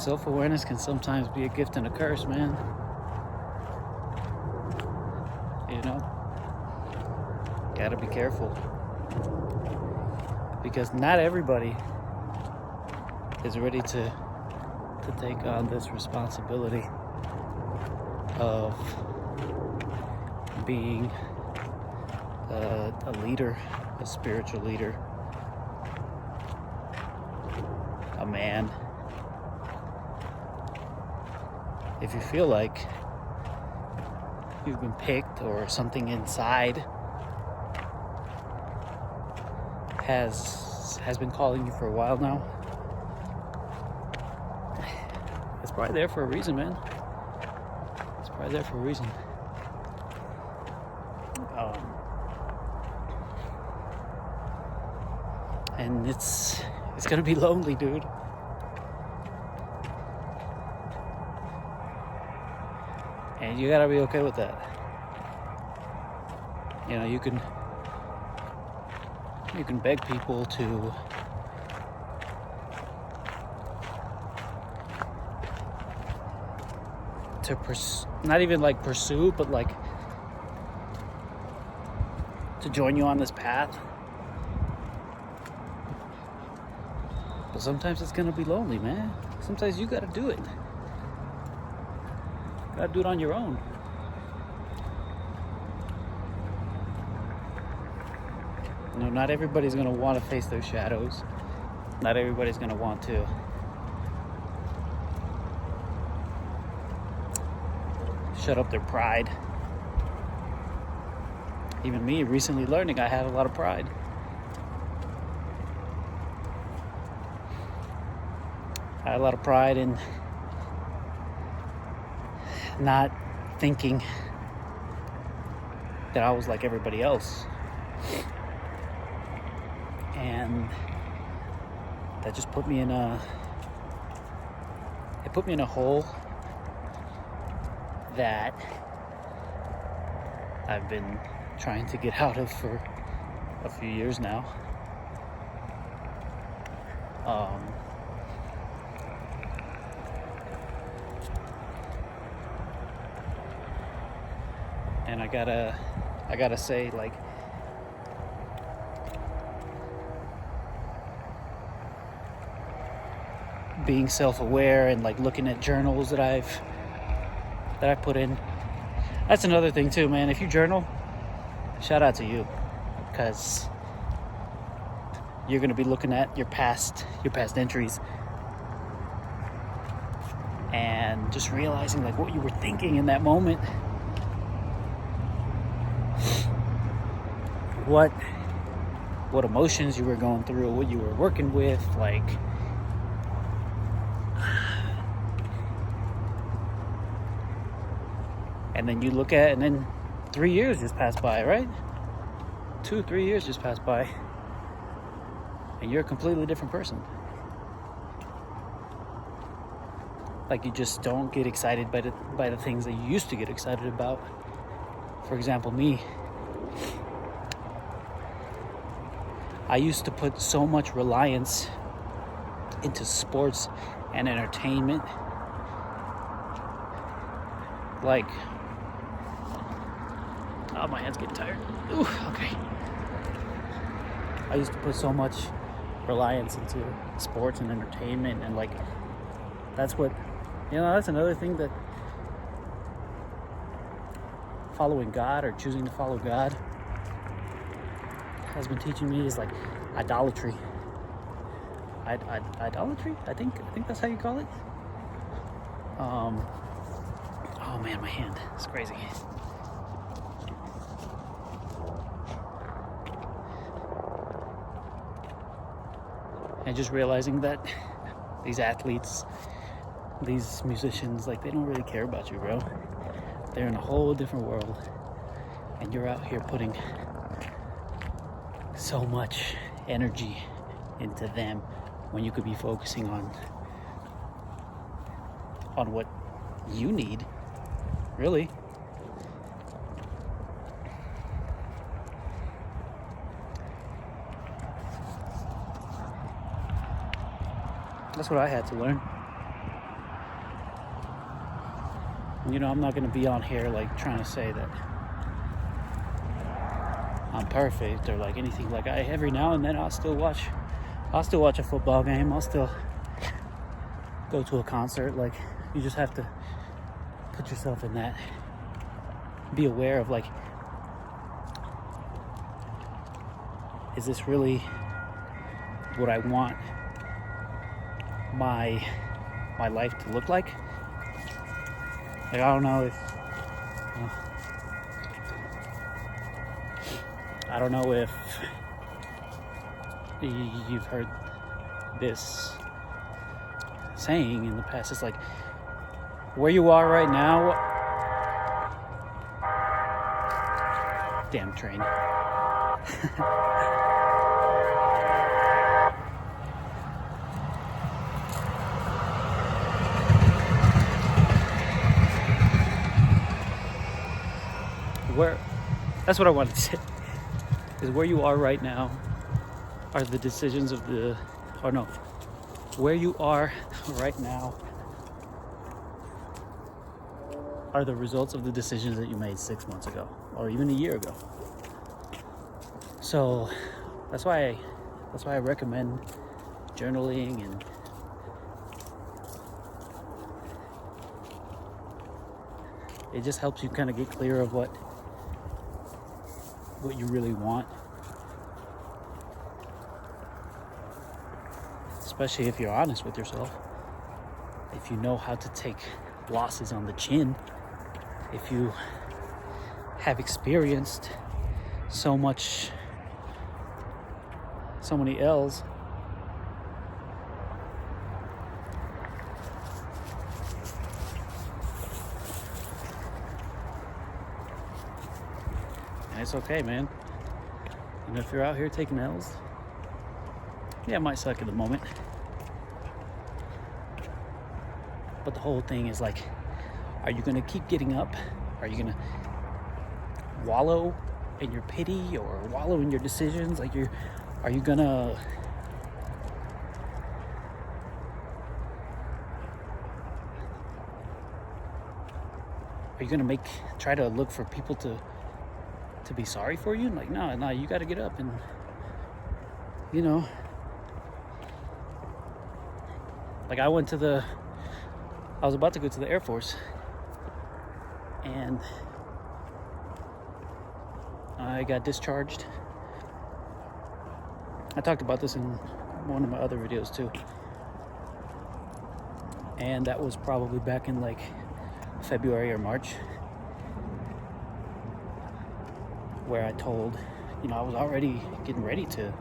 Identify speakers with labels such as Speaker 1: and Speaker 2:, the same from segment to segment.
Speaker 1: Self-awareness can sometimes be a gift and a curse, man. You know? Gotta be careful. Because not everybody is ready to take on this responsibility of being a leader, a spiritual leader, a man. If you feel like you've been picked or something inside has been calling you for a while now, it's probably there for a reason, man. It's probably there for a reason. And it's gonna be lonely, dude. And you gotta be okay with that. You know, you can beg people to not even like pursue, but like to join you on this path. But sometimes it's gonna be lonely, man. Sometimes you gotta do it. You gotta do it on your own. You know, not everybody's gonna want to face their shadows. Not everybody's gonna want to shut up their pride. Even me, recently learning, I had a lot of pride. I had a lot of pride in not thinking that I was like everybody else. And that just put me in a hole that I've been trying to get out of for a few years now. And I gotta say, like, being self-aware and like looking at journals that I put in. That's another thing too, man. If you journal, shout out to you, because you're gonna be looking at your past entries and just realizing like what you were thinking in that moment, what emotions you were going through, what you were working with, like. And then you look at, and then 3 years just passed by, right? 2-3 years just passed by, and you're a completely different person. Like, you just don't get excited by the things that you used to get excited about. For example, me. I used to put so much reliance into sports and entertainment. Like, oh, my hand's getting tired. Ooh, okay. I used to put so much reliance into sports and entertainment, and like, that's what, that's another thing that following God or choosing to follow God has been teaching me is like idolatry. Idolatry? I think that's how you call it. Oh man, my hand. It's crazy. And just realizing that these athletes, these musicians, like, they don't really care about you, bro. They're in a whole different world, and you're out here putting so much energy into them when you could be focusing on what you need, really. That's what I had to learn. I'm not going to be on here like trying to say that I'm perfect or like anything. Like every now and then I'll still watch a football game. I'll still go to a concert. Like, you just have to put yourself in that. Be aware of, like, is this really what I want my life to look like? Like, I don't know if you've heard this saying in the past. It's like, where you are right now. Damn train. That's what I wanted to say, is where you are right now are the decisions of where you are right now are the results of the decisions that you made 6 months ago or even a year ago. So that's why I recommend journaling, and it just helps you kind of get clear of what you really want, especially if you're honest with yourself, if you know how to take losses on the chin, if you have experienced so many L's. And it's okay, man. And if you're out here taking L's, yeah, it might suck at the moment. But the whole thing is like, are you gonna keep getting up? Are you gonna wallow in your pity or wallow in your decisions? Like, are you gonna try to look for people to be sorry for you? Like, no, you gotta get up and, like, I was about to go to the Air Force, and I got discharged. I talked about this in one of my other videos too. And that was probably back in like February or March, where I told, I was already getting ready to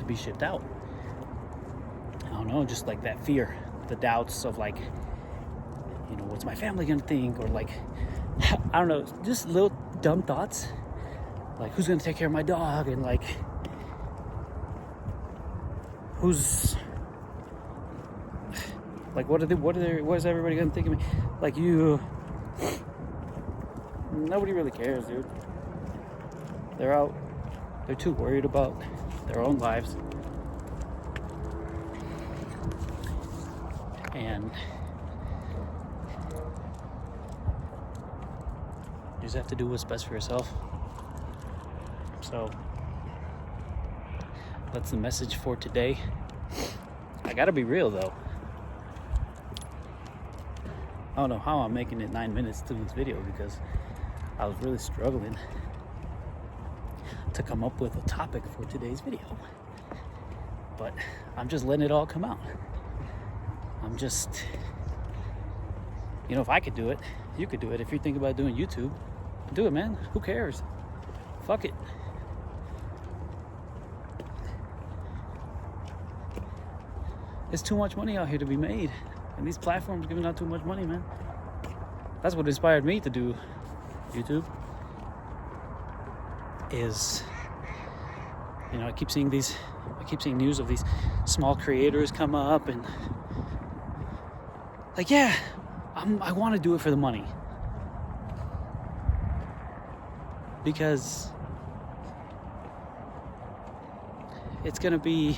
Speaker 1: be shipped out. I don't know, just like that fear, the doubts of like, what's my family gonna think? Or like, I don't know, just little dumb thoughts. Like, who's gonna take care of my dog? And like, who's like, what is everybody gonna think of me? Like, nobody really cares, dude. They're too worried about their own lives. And you just have to do what's best for yourself. So that's the message for today. I gotta be real though. I don't know how I'm making it 9 minutes to this video, because I was really struggling to come up with a topic for today's video. But I'm just letting it all come out. I'm just, if I could do it, you could do it. If you think about doing YouTube, do it, man. Who cares? Fuck it. There's too much money out here to be made, and these platforms giving out too much money, man. That's what inspired me to do YouTube. Is, I keep seeing news of these small creators come up, and like, yeah, I want to do it for the money, because it's gonna be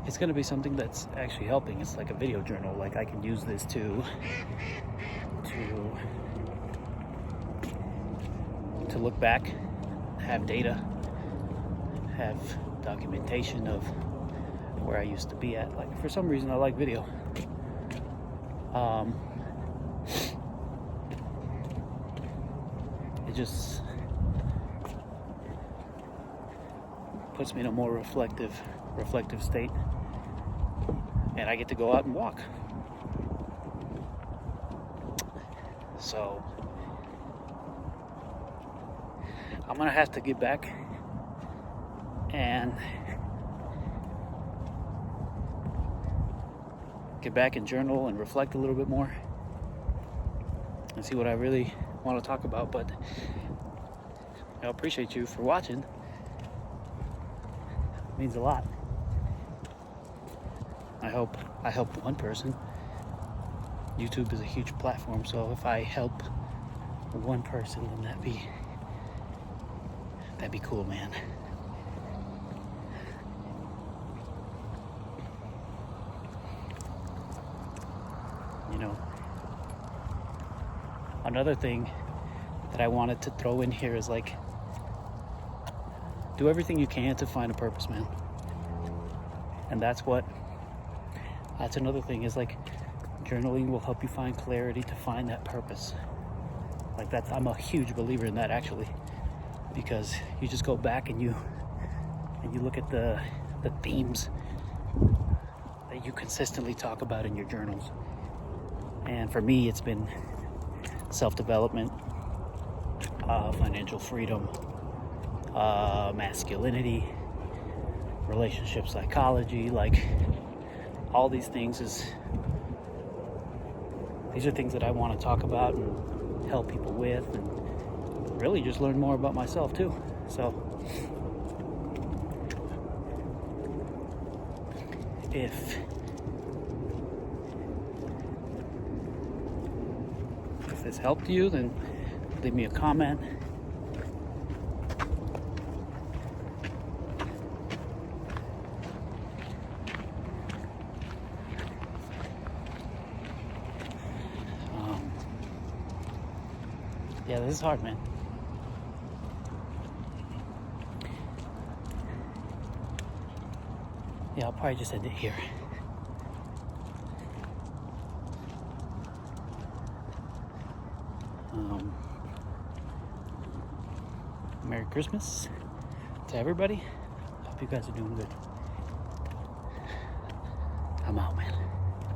Speaker 1: it's going to be something that's actually helping. It's like a video journal. Like I can use this to look back, have data, have documentation of where I used to be at. Like for some reason I like video. It just puts me in a more reflective state, and I get to go out and walk. So I'm gonna have to get back and journal and reflect a little bit more and see what I really want to talk about. But I appreciate you for watching. It means a lot. I hope I helped one person. YouTube is a huge platform, so if I help one person, then that'd be cool, man. You know, another thing that I wanted to throw in here is like, do everything you can to find a purpose, man. And that's another thing, is like journaling will help you find clarity to find that purpose. Like I'm a huge believer in that, actually, because you just go back and you look at the themes that you consistently talk about in your journals. And for me, it's been self-development, financial freedom, masculinity, relationship psychology. Like all these things these are things that I want to talk about and help people with, and really just learn more about myself too. So if this helped you, then leave me a comment. Yeah, this is hard, man. Yeah, I'll probably just end it here. Merry Christmas to everybody. Hope you guys are doing good. I'm out, man.